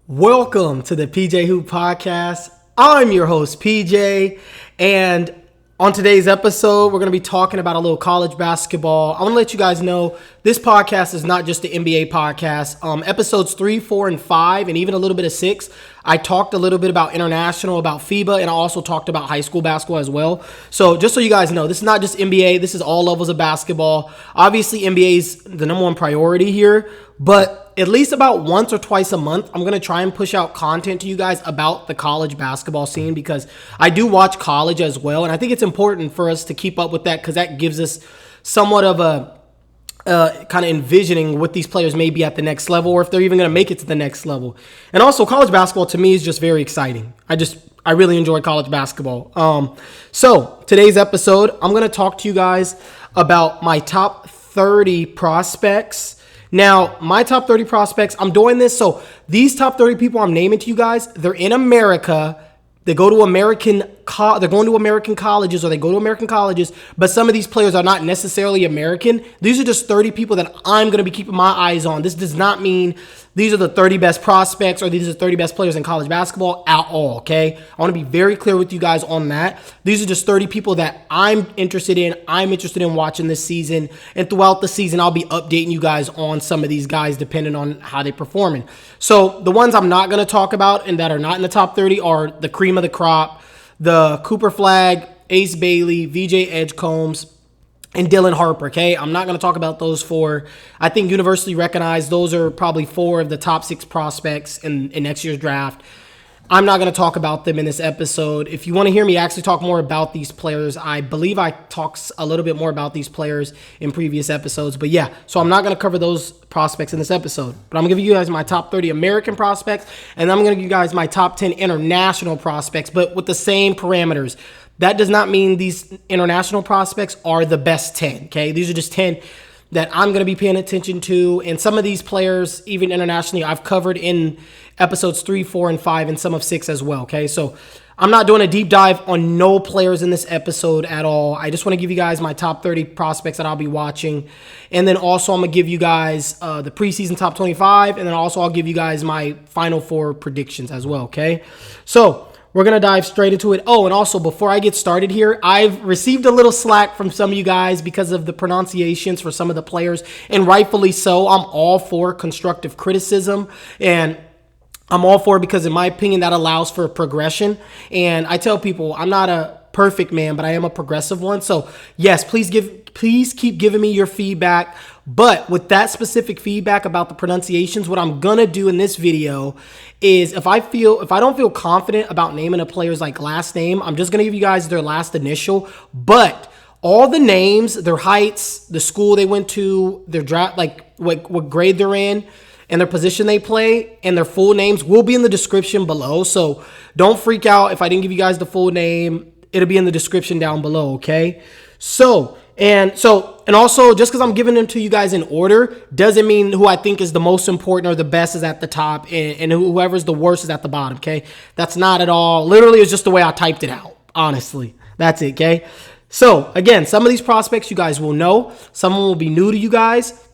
Welcome to the PJ Hoop Podcast. I'm your host, PJ, and on today's episode, we're going to be talking about a little college basketball. I want to let you guys know this podcast is not just the NBA podcast. Episodes 3, 4, and 5, and even a little bit of 6, I talked a little bit about international, about FIBA, and I also talked about high school basketball as well. So just so you guys know, this is not just NBA. This is all levels of basketball. Obviously, NBA is the number one priority here, but at least about once or twice a month, I'm going to try and push out content to you guys about the college basketball scene because I do watch college as well. And I think it's important for us to keep up with that because that gives us somewhat of a kind of envisioning what these players may be at the next level or if they're even going to make it to the next level. And also college basketball to me is just very exciting. I really enjoy college basketball. So today's episode, I'm going to talk to you guys about my top 30 prospects. Now, my top 30 prospects, I'm doing this. So these top 30 people I'm naming to you guys, they're in America. They go to they're going to American colleges or they go to American colleges, but some of these players are not necessarily American. These are just 30 people that I'm going to be keeping my eyes on. This does not mean these are the 30 best prospects or these are the 30 best players in college basketball at all, okay? I want to be very clear with you guys on that. These are just 30 people that I'm interested in. I'm interested in watching this season, and throughout the season, I'll be updating you guing on some of these guys depending on how they're performing. So the ones I'm not going to talk about and that are not in the top 30 are the cream of the crop, the Cooper Flag, Ace Bailey, VJ Edgecombs, and Dylan Harper, okay? I'm not going to talk about those four. I think universally recognized, those are probably 4 of the top 6 prospects in next year's draft. I'm not going to talk about them in this episode. If you want to hear me actually talk more about these players, I believe I talked a little bit more about these players in previous episodes. But yeah, so I'm not going to cover those prospects in this episode. But I'm going to give you guys my top 30 American prospects, and I'm going to give you guys my top 10 international prospects, but with the same parameters. That does not mean these international prospects are the best 10, okay? These are just 10 that I'm going to be paying attention to. And some of these players, even internationally, I've covered in episodes 3, 4, and 5, and some of 6 as well, okay? So I'm not doing a deep dive on no players in this episode at all. I just want to give you guys my top 30 prospects that I'll be watching. And then also I'm going to give you guys the preseason top 25. And then also I'll give you guys my Final Four predictions as well, okay? So we're going to dive straight into it. Oh, and also before I get started here, I've received a little slack from some of you guys because of the pronunciations for some of the players, and rightfully so. I'm all for constructive criticism, and I'm all for it because in my opinion, that allows for progression. And I tell people I'm not a perfect man, but I am a progressive one. So yes, please keep giving me your feedback. But with that specific feedback about the pronunciations, what I'm going to do in this video is if I don't feel confident about naming a player's like last name, I'm just going to give you guys their last initial. But all the names, their heights, the school they went to, their draft, like what grade they're in, and their position they play, and their full names will be in the description below. So don't freak out if I didn't give you guys the full name. It'll be in the description down below, okay? And also, just because I'm giving them to you guys in order doesn't mean who I think is the most important or the best is at the top and whoever's the worst is at the bottom, okay? That's not at all. Literally, it's just the way I typed it out, honestly. That's it, okay? So, again, some of these prospects you guys will know. Some of them will be new to you guys.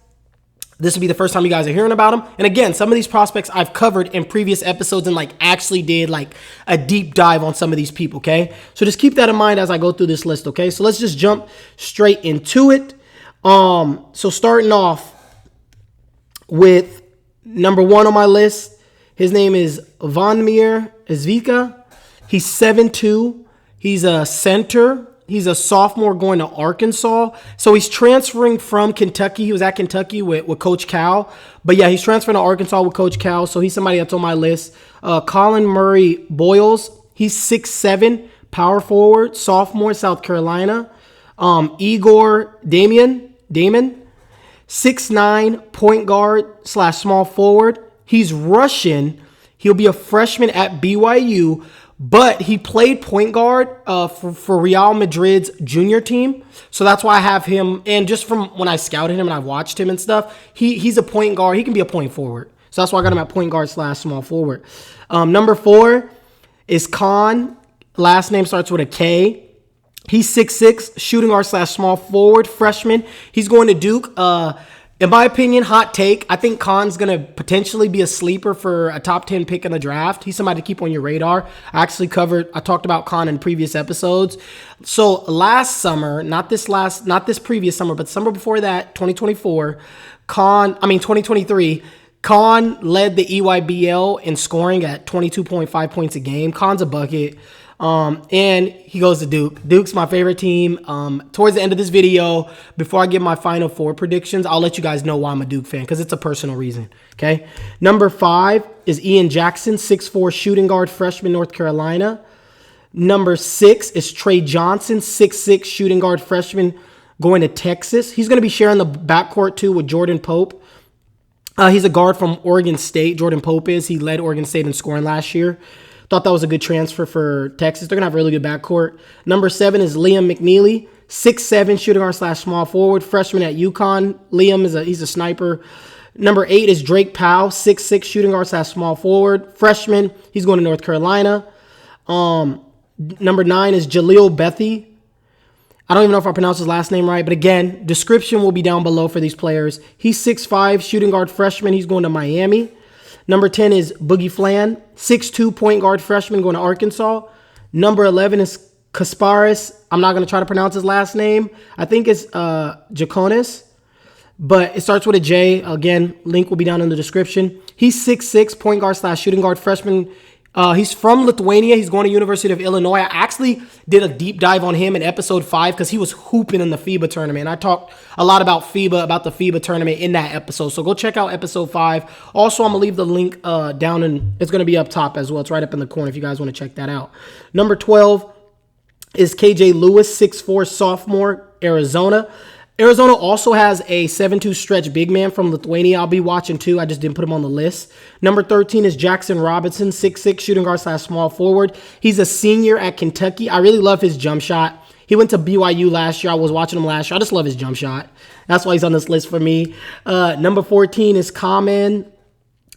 This will be the first time you guys are hearing about them. And again, some of these prospects I've covered in previous episodes and actually did a deep dive on some of these people, okay? So just keep that in mind as I go through this list, okay? So let's just jump straight into it. So starting off with number 1 on my list, his name is Zvonimir. He's 7'2". He's a center. He's a sophomore going to Arkansas. So he's transferring from Kentucky. He was at Kentucky with Coach Cal. But yeah, he's transferring to Arkansas with Coach Cal. So he's somebody that's on my list. Collin Murray-Boyles. He's 6'7", power forward, sophomore, South Carolina. Egor Damian, 6'9", point guard / small forward. He's Russian. He'll be a freshman at BYU. But he played point guard for Real Madrid's junior team. So that's why I have him. And just from when I scouted him and I watched him and stuff, he's a point guard. He can be a point forward. So that's why I got him at point guard / small forward. Number 4 is Kon. Last name starts with a K. He's 6'6", shooting guard / small forward, freshman. He's going to Duke. In my opinion, hot take, I think Kon's going to potentially be a sleeper for a top 10 pick in the draft. He's somebody to keep on your radar. I talked about Kon in previous episodes. So last summer, not this previous summer, but the summer before that, 2023, Kon led the EYBL in scoring at 22.5 points a game. Kon's a bucket. And he goes to Duke. Duke's my favorite team. Towards the end of this video, before I give my Final Four predictions, I'll let you guys know why I'm a Duke fan, because it's a personal reason, okay? Number 5 is Ian Jaxson, 6'4", shooting guard, freshman, North Carolina. Number 6 is Trey Johnson, 6'6", shooting guard, freshman, going to Texas. He's going to be sharing the backcourt, too, with Jordan Pope. He's a guard from Oregon State. Jordan Pope is. He led Oregon State in scoring last year. Thought that was a good transfer for Texas. They're going to have a really good backcourt. Number 7 is Liam McNeeley, 6'7", shooting guard / small forward, freshman at UConn. Liam, he's a sniper. Number 8 is Drake Powell, 6'6", shooting guard / small forward, freshman. He's going to North Carolina. Number 9 is Jalil Bethea. I don't even know if I pronounced his last name right, but again, description will be down below for these players. He's 6'5", shooting guard, freshman. He's going to Miami. Number 10 is Boogie Fland, 6'2", point guard, freshman, going to Arkansas. Number 11 is Kasparas. I'm not going to try to pronounce his last name. I think it's Jakucionis, but it starts with a J. Again, link will be down in the description. He's 6'6", point guard / shooting guard, freshman. He's from Lithuania. He's going to University of Illinois. I actually did a deep dive on him in episode 5 because he was hooping in the FIBA tournament. I talked a lot about the FIBA tournament in that episode. So go check out episode 5. Also, I'm going to leave the link down, and it's going to be up top as well. It's right up in the corner if you guys want to check that out. Number 12 is KJ Lewis, 6'4", sophomore, Arizona. Arizona also has a 7'2" stretch big man from Lithuania. I'll be watching too. I just didn't put him on the list. Number 13 is Jaxson Robinson, 6'6", shooting guard / small forward. He's a senior at Kentucky. I really love his jump shot. He went to BYU last year. I was watching him last year. I just love his jump shot. That's why he's on this list for me. Number 14 is Khaman.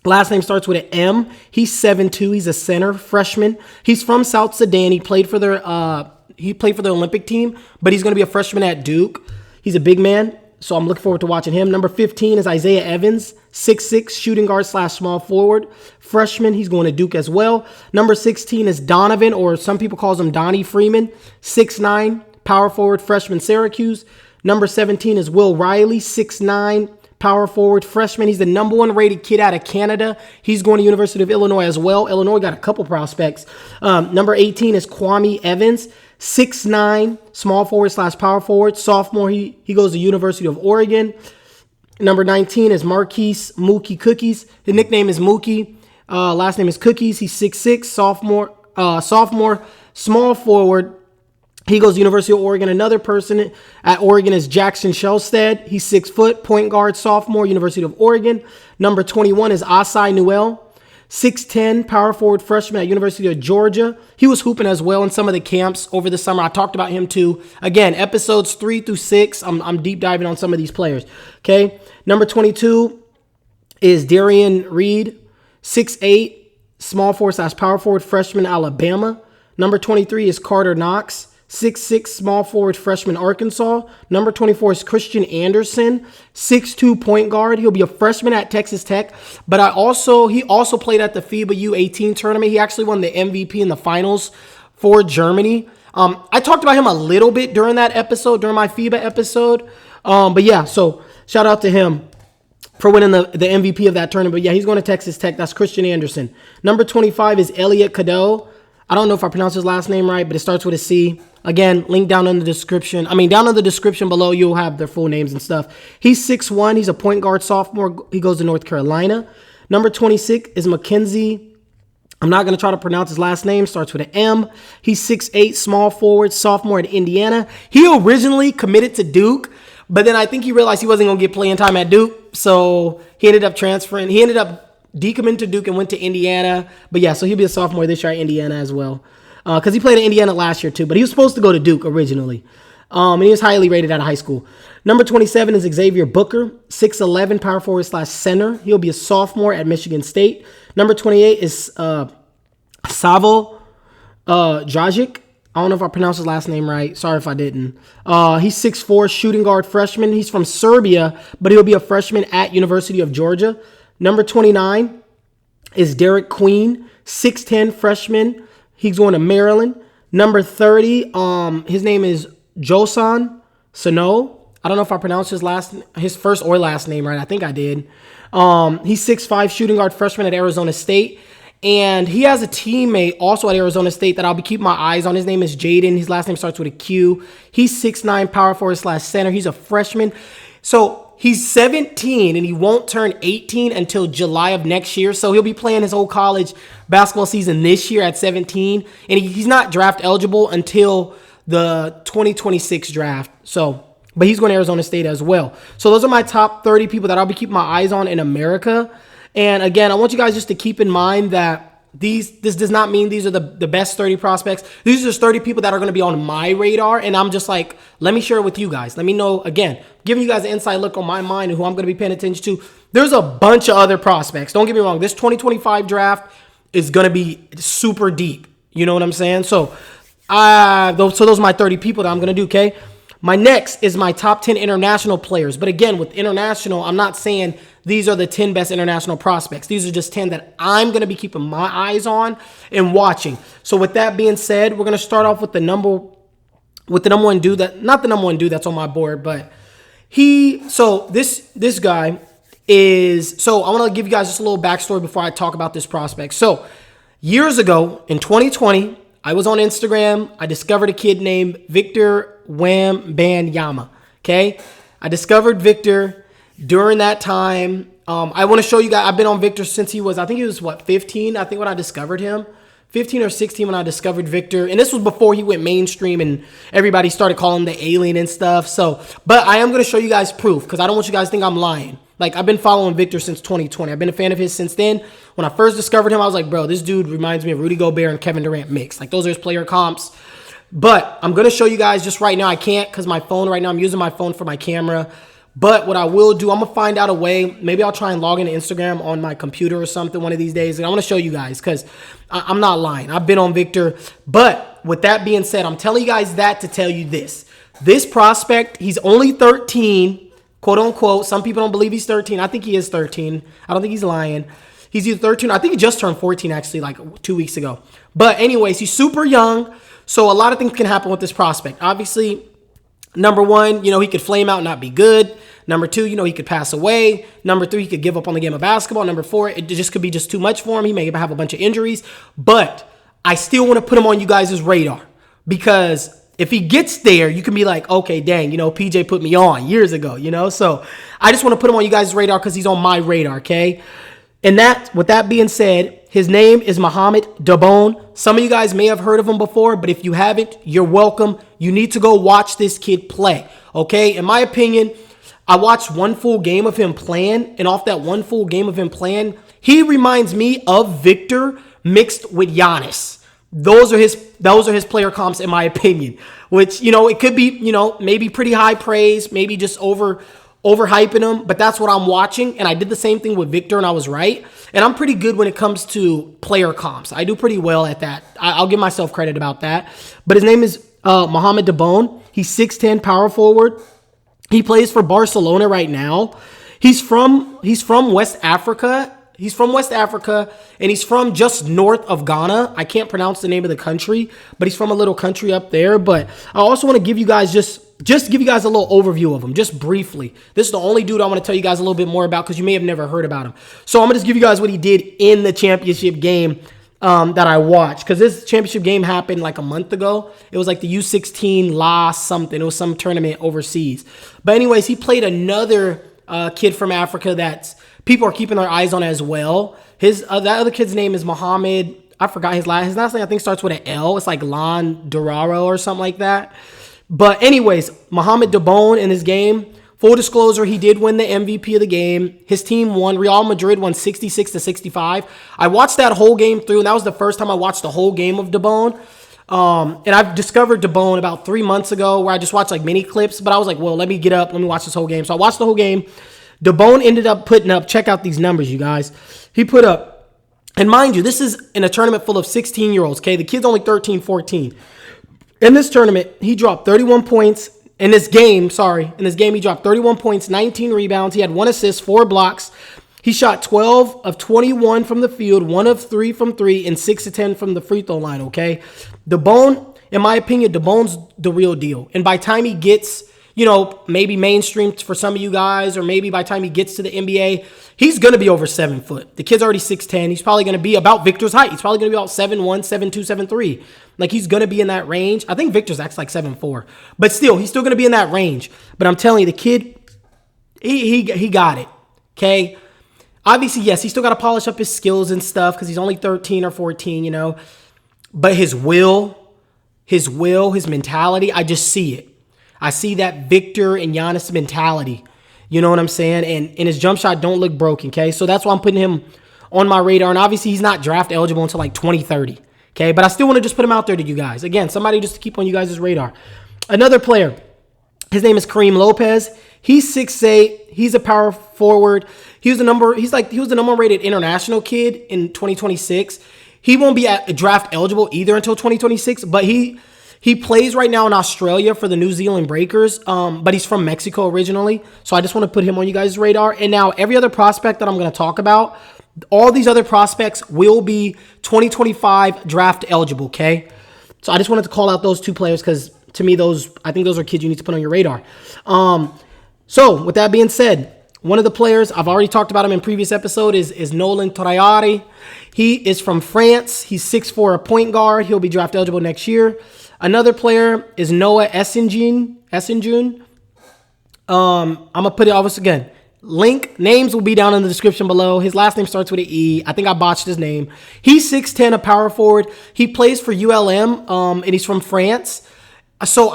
Last name starts with an M. He's 7'2". He's a center, freshman. He's from South Sudan. He played for their Olympic team, but he's going to be a freshman at Duke. He's a big man, so I'm looking forward to watching him. Number 15 is Isaiah Evans, 6'6", shooting guard / small forward, freshman. He's going to Duke as well. Number 16 is Donavan, or some people call him Donnie Freeman, 6'9", power forward, freshman, Syracuse. Number 17 is Will Riley, 6'9", power forward, freshman. He's the number 1 rated kid out of Canada. He's going to University of Illinois as well. Illinois got a couple prospects. Number 18 is Kwame Evans, 6'9", small forward / power forward, sophomore. He goes to University of Oregon. Number 19 is Marquise Mookie Cookies. His nickname is Mookie. Last name is Cookies. He's 6'6", sophomore, small forward. He goes to University of Oregon. Another person at Oregon is Jackson Shelstead. He's 6 foot, point guard, sophomore, University of Oregon. Number 21 is Asai Newell, 6'10", power forward, freshman at University of Georgia. He was hooping as well in some of the camps over the summer. I talked about him too. Again, episodes 3 through 6, I'm deep diving on some of these players. Okay, number 22 is Darian Reed, 6'8", small forward / power forward, freshman, Alabama. Number 23 is Carter Knox, 6'6", small forward, freshman, Arkansas. Number 24 is Christian Anderson, 6'2", point guard. He'll be a freshman at Texas Tech. But he also played at the FIBA U18 tournament. He actually won the MVP in the finals for Germany. I talked about him a little bit during my FIBA episode. But yeah, so shout out to him for winning the MVP of that tournament. But yeah, he's going to Texas Tech. That's Christian Anderson. Number 25 is Elliot Cadeau. I don't know if I pronounced his last name right, but it starts with a C. Again, link down in the description. Down in the description below, you'll have their full names and stuff. He's 6'1". He's a point guard, sophomore. He goes to North Carolina. Number 26 is Mackenzie. I'm not going to try to pronounce his last name. Starts with an M. He's 6'8", small forward, sophomore at Indiana. He originally committed to Duke, but then I think he realized he wasn't going to get playing time at Duke, so he ended up transferring. He ended up decommitting to Duke and went to Indiana. But yeah, so he'll be a sophomore this year at Indiana as well. Because he played at Indiana last year too, but he was supposed to go to Duke originally. And he was highly rated out of high school. Number 27 is Xavier Booker, 6'11", power forward / center. He'll be a sophomore at Michigan State. Number 28 is Savo Dragic. I don't know if I pronounced his last name right. Sorry if I didn't. He's 6'4", shooting guard freshman. He's from Serbia, but he'll be a freshman at University of Georgia. Number 29 is Derek Queen, 6'10", freshman. He's going to Maryland. Number 30, his name is Josan Sano. I don't know if I pronounced his first or last name right. I think I did. He's 6'5", shooting guard freshman at Arizona State. And he has a teammate also at Arizona State that I'll be keeping my eyes on. His name is Jaden. His last name starts with a Q. He's 6'9", power forward / center. He's a freshman. So he's 17 and he won't turn 18 until July of next year. So he'll be playing his whole college basketball season this year at 17. And he's not draft eligible until the 2026 draft. But he's going to Arizona State as well. So those are my top 30 people that I'll be keeping my eyes on in America. And again, I want you guys just to keep in mind that this does not mean these are the best 30 prospects. These are just 30 people that are going to be on my radar. And I'm just like, let me share it with you guys. Let me know, again, giving you guys an inside look on my mind and who I'm going to be paying attention to. There's a bunch of other prospects. Don't get me wrong. This 2025 draft is going to be super deep. You know what I'm saying? So those are my 30 people that I'm going to do, okay? My next is my top 10 international players. But again, with international, I'm not saying these are the 10 best international prospects. These are just 10 that I'm going to be keeping my eyes on and watching. So with that being said, we're going to start off with the number one dude not the number one dude that's on my board, but this guy is, I want to give you guys just a little backstory before I talk about this prospect. So years ago in 2020, I was on Instagram. I discovered a kid named Victor Wembanyama. Okay. I discovered Victor during that time. I want to show you guys, I've been on Victor since he was 15, I think, when I discovered him. 15 or 16 when I discovered Victor. And this was before he went mainstream and everybody started calling him the alien and stuff. But I am going to show you guys proof because I don't want you guys to think I'm lying. Like, I've been following Victor since 2020. I've been a fan of his since then. When I first discovered him, I was like, bro, this dude reminds me of Rudy Gobert and Kevin Durant mixed. Like, those are his player comps. But I'm going to show you guys just right now. I can't because my phone right now, I'm using my phone for my camera. But what I will do, I'm going to find out a way. Maybe I'll try and log into Instagram on my computer or something one of these days. And I want to show you guys because I'm not lying. I've been on Victor. But with that being said, I'm telling you guys that to tell you this. This prospect, he's only 13, quote unquote. Some people don't believe he's 13. I think he is 13. I don't think he's lying. He's either 13. I think he just turned 14 actually like 2 weeks ago. But anyways, he's super young. So a lot of things can happen with this prospect. Obviously, number one, he could flame out and not be good. Number two, he could pass away. Number three, he could give up on the game of basketball. Number four, it just could be just too much for him. He may have a bunch of injuries. But I still want to put him on you guys' radar because if he gets there, you can be like, okay, dang, PJ put me on years ago, So I just want to put him on you guys' radar because he's on my radar, okay? And with that being said, his name is Mohamed Debon. Some of you guys may have heard of him before, but if you haven't, you're welcome. You need to go watch this kid play, okay? In my opinion, I watched one full game of him playing, and off that one full game of him playing, he reminds me of Victor mixed with Giannis. Those are his player comps, in my opinion, which, it could be, maybe pretty high praise, maybe just overhyping him, but that's what I'm watching. And I did the same thing with Victor and I was right. And I'm pretty good when it comes to player comps. I do pretty well at that. I'll give myself credit about that. But his name is Mohamed Debon. He's 6'10", power forward. He plays for Barcelona right now. He's from West Africa. He's from West Africa, and he's from just north of Ghana. I can't pronounce the name of the country, but he's from a little country up there. But I also want to give you guys just give you guys a little overview of him, just briefly. This is the only dude I want to tell you guys a little bit more about because you may have never heard about him. So I'm going to just give you guys what he did in the championship game that I watched, because this championship game happened like a month ago. It was like the U16 La something. It was some tournament overseas. But anyways, he played another kid from Africa that's people are keeping their eyes on as well. That other kid's name is Mohamed. I forgot his last name. I think starts with an L. It's like Lon Doraro or something like that. But anyways, Mohamed Debon in his game, full disclosure, he did win the MVP of the game. His team won. Real Madrid won 66-65. I watched that whole game through, and that was the first time I watched the whole game of Debon. And I've discovered Debon about 3 months ago where I just watched like mini clips, but I was like, well, let me get up. Let me watch this whole game. So I watched the whole game. Debon ended up putting up, check out these numbers, you guys. He put up, and mind you, this is in a tournament full of 16-year-olds, okay? The kid's only 13, 14. In this tournament, he dropped 31 points. In this game, he dropped 31 points, 19 rebounds. He had 1 assist, 4 blocks. He shot 12 of 21 from the field, 1 of 3 from 3, and 6 of 10 from the free throw line, okay? DeBone, in my opinion, DeBone's the real deal. And by the time he gets, maybe mainstream for some of you guys, or maybe by the time he gets to the NBA, he's going to be over 7 foot. The kid's already 6'10". He's probably going to be about Victor's height. He's probably going to be about 7'1", 7'2", 7'3". Like, he's going to be in that range. I think Victor's acts like 7'4". But still, he's still going to be in that range. But I'm telling you, the kid, he got it, okay? Obviously, yes, he's still got to polish up his skills and stuff because he's only 13 or 14, But his will, his mentality, I just see it. I see that Victor and Giannis mentality. You know what I'm saying? And his jump shot don't look broken, okay? So that's why I'm putting him on my radar. And obviously, he's not draft eligible until like 2030, okay? But I still want to just put him out there to you guys. Again, somebody just to keep on you guys' radar. Another player, his name is Kareem Lopez. He's 6'8". He's a power forward. He was the number one rated international kid in 2026. He won't be draft eligible either until 2026, but he plays right now in Australia for the New Zealand Breakers, but he's from Mexico originally. So I just want to put him on you guys' radar. And now every other prospect that I'm going to talk about, all these other prospects will be 2025 draft eligible, okay? So I just wanted to call out those 2 players because to me, I think those are kids you need to put on your radar. So with that being said, one of the players, I've already talked about him in previous episode, is Nolan Traoré. He is from France. He's 6'4", a point guard. He'll be draft eligible next year. Another player is Noah Essenjun. I'm going to put it obviously again. Names will be down in the description below. His last name starts with an E. I think I botched his name. He's 6'10", a power forward. He plays for ULM, and he's from France. So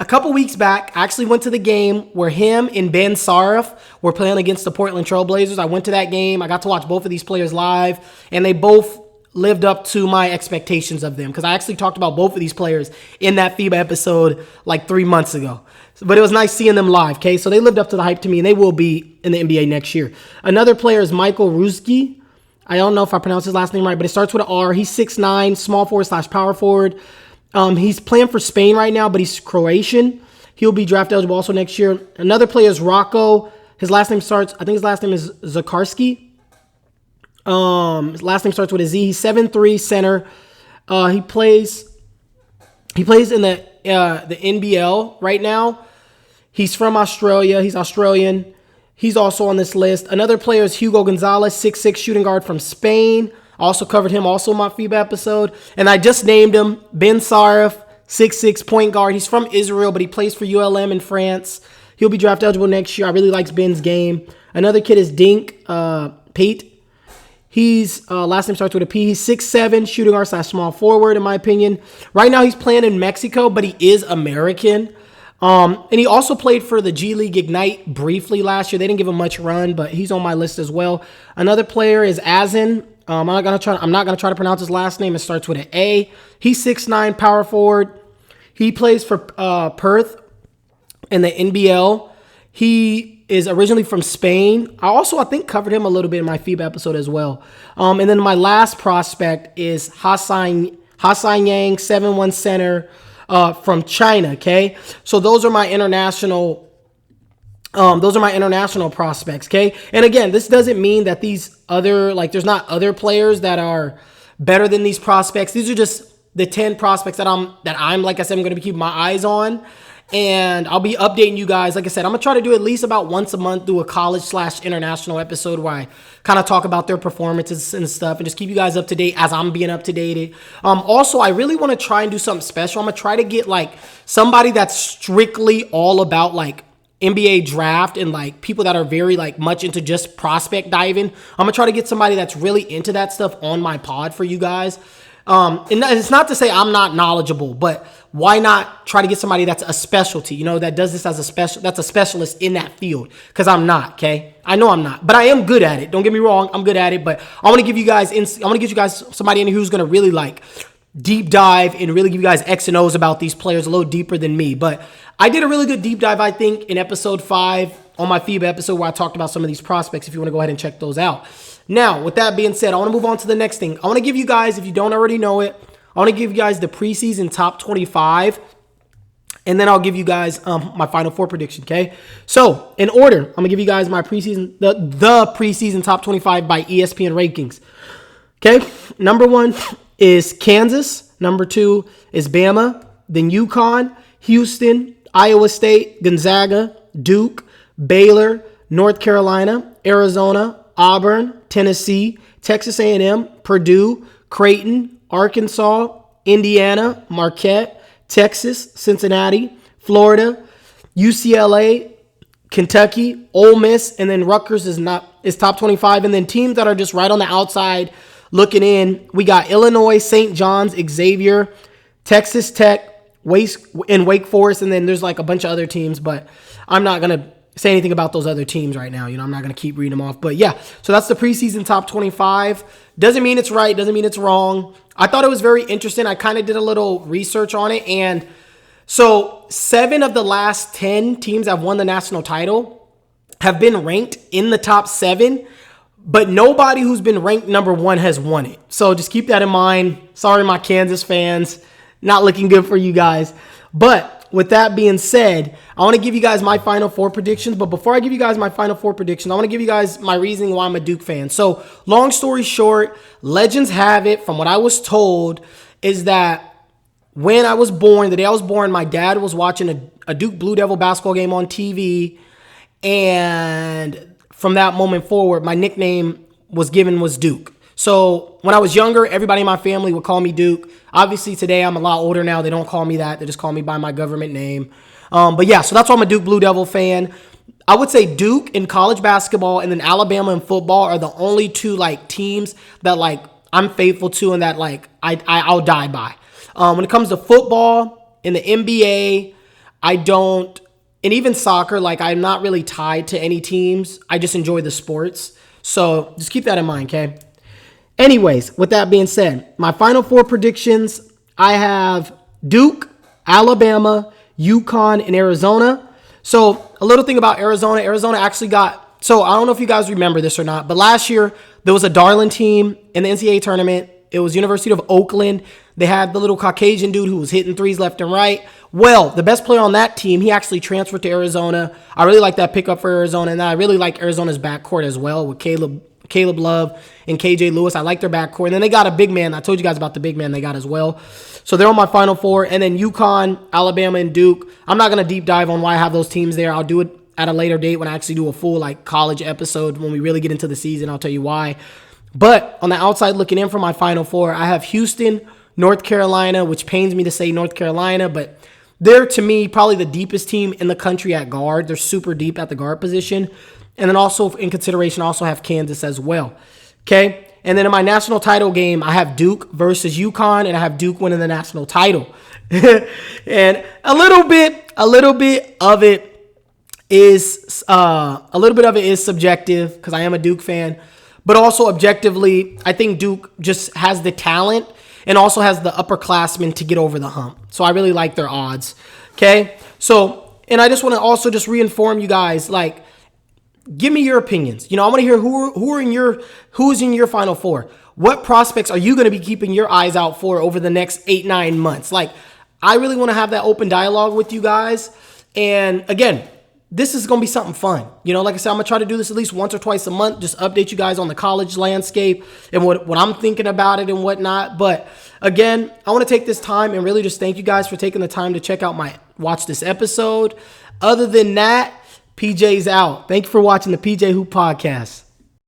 a couple weeks back, I actually went to the game where him and Ben Sarif were playing against the Portland Trail Blazers. I went to that game. I got to watch both of these players live, and they both lived up to my expectations of them because I actually talked about both of these players in that FIBA episode like 3 months ago. But it was nice seeing them live, okay? So they lived up to the hype to me, and they will be in the NBA next year. Another player is Michael Ruski. I don't know if I pronounced his last name right, but it starts with an R. He's 6'9", small forward / power forward. He's playing for Spain right now, but he's Croatian. He'll be draft eligible also next year. Another player is Rocco. His last name is Zakarski. His last name starts with a Z. He's 7'3", center. He plays in the NBL right now. He's from Australia. He's Australian. He's also on this list. Another player is Hugo Gonzalez, 6'6", shooting guard from Spain. I also covered him also in my FIBA episode. And I just named him Ben Sarif, 6'6", point guard. He's from Israel, but he plays for ULM in France. He'll be draft eligible next year. I really like Ben's game. Another kid is Dink Pate. He's last name starts with a P. He's 6'7", shooting guard / small forward, in my opinion. Right now he's playing in Mexico, but he is American. And he also played for the G League Ignite briefly last year. They didn't give him much run, but he's on my list as well. Another player is Azin. I'm not gonna try to pronounce his last name. It starts with an A. He's 6'9", power forward. He plays for Perth in the NBL. He is originally from Spain. I think covered him a little bit in my FIBA episode as well. And then my last prospect is Hassan Yang, 7'1" center from China. Okay, so those are my international. Those are my international prospects, okay? And again, this doesn't mean that these other, there's not other players that are better than these prospects. These are just the 10 prospects that I'm like I said, I'm going to be keeping my eyes on. And I'll be updating you guys. Like I said, I'm going to try to do at least about once a month, do a college / international episode where I kind of talk about their performances and stuff and just keep you guys up to date as I'm being up to date. Also, I really want to try and do something special. I'm going to try to get somebody that's strictly all about NBA draft and people that are very much into just prospect diving. I'm gonna try to get somebody that's really into that stuff on my pod for you guys. And it's not to say I'm not knowledgeable, but why not try to get somebody that's a specialty, that does this as that's a specialist in that field? Because I'm not, okay? I know I'm not, but I am good at it. Don't get me wrong, I'm good at it. But I want to give you guys, somebody in here who's gonna really deep dive and really give you guys X and O's about these players a little deeper than me. But I did a really good deep dive, I think, in episode 5 on my FIBA episode where I talked about some of these prospects if you want to go ahead and check those out. Now, with that being said, I want to move on to the next thing. I want to give you guys, if you don't already know it, I want to give you guys the preseason top 25. And then I'll give you guys my Final Four prediction, okay? So, in order, I'm going to give you guys my preseason, the preseason top 25 by ESPN rankings. Okay? Number 1 is Kansas. Number 2 is Bama. Then UConn, Houston, Iowa State, Gonzaga, Duke, Baylor, North Carolina, Arizona, Auburn, Tennessee, Texas A&M, Purdue, Creighton, Arkansas, Indiana, Marquette, Texas, Cincinnati, Florida, UCLA, Kentucky, Ole Miss, and then Rutgers is top 25. And then teams that are just right on the outside looking in, we got Illinois, St. John's, Xavier, Texas Tech, Wake Forest, and then there's like a bunch of other teams, but I'm not going to say anything about those other teams right now. I'm not going to keep reading them off. But yeah, so that's the preseason top 25. Doesn't mean it's right. Doesn't mean it's wrong. I thought it was very interesting. I kind of did a little research on it. And so 7 of the last 10 teams that have won the national title have been ranked in the top 7, but nobody who's been ranked number 1 has won it. So just keep that in mind. Sorry, my Kansas fans. Not looking good for you guys. But with that being said, I want to give you guys my Final Four predictions. But before I give you guys my Final Four predictions, I want to give you guys my reasoning why I'm a Duke fan. So long story short, legends have it, from what I was told, is that when I was born, the day I was born, my dad was watching a Duke Blue Devil basketball game on TV. And from that moment forward, my nickname was Duke. So when I was younger, everybody in my family would call me Duke. Obviously, today I'm a lot older now. They don't call me that. They just call me by my government name. But yeah, so that's why I'm a Duke Blue Devil fan. I would say Duke in college basketball and then Alabama in football are the only 2 like teams that like I'm faithful to and that like I'll die by. When it comes to football, in the NBA, I don't, and even soccer, like I'm not really tied to any teams. I just enjoy the sports. So just keep that in mind, okay? Anyways, with that being said, my Final Four predictions, I have Duke, Alabama, UConn, and Arizona. So a little thing about Arizona. Arizona actually got, so I don't know if you guys remember this or not, but last year there was a darling team in the NCAA tournament. It was University of Oakland. They had the little Caucasian dude who was hitting threes left and right. Well, the best player on that team, he actually transferred to Arizona. I really like that pickup for Arizona, and I really like Arizona's backcourt as well with Caleb Love and KJ Lewis. I like their backcourt. And then they got a big man. I told you guys about the big man they got as well. So they're on my Final Four. And then UConn, Alabama, and Duke. I'm not going to deep dive on why I have those teams there. I'll do it at a later date when I actually do a full like college episode. When we really get into the season, I'll tell you why. But on the outside looking in for my Final Four, I have Houston, North Carolina, which pains me to say North Carolina, but they're, to me, probably the deepest team in the country at guard. They're super deep at the guard position. And then also in consideration, I also have Kansas as well. Okay? And then in my national title game, I have Duke versus UConn, and I have Duke winning the national title. And a little bit of it is subjective because I am a Duke fan. But also objectively, I think Duke just has the talent and also has the upperclassmen to get over the hump. So I really like their odds. Okay? So, and I just want to also just reinform you guys, like, give me your opinions. I want to hear who's in your Final Four. What prospects are you going to be keeping your eyes out for over the next 8-9 months? Like, I really want to have that open dialogue with you guys. And again, this is going to be something fun. Like I said, I'm going to try to do this at least once or twice a month, just update you guys on the college landscape and what I'm thinking about it and whatnot. But again, I want to take this time and really just thank you guys for taking the time to watch this episode. Other than that, PJ's out. Thank you for watching the PJ Hoop Podcast.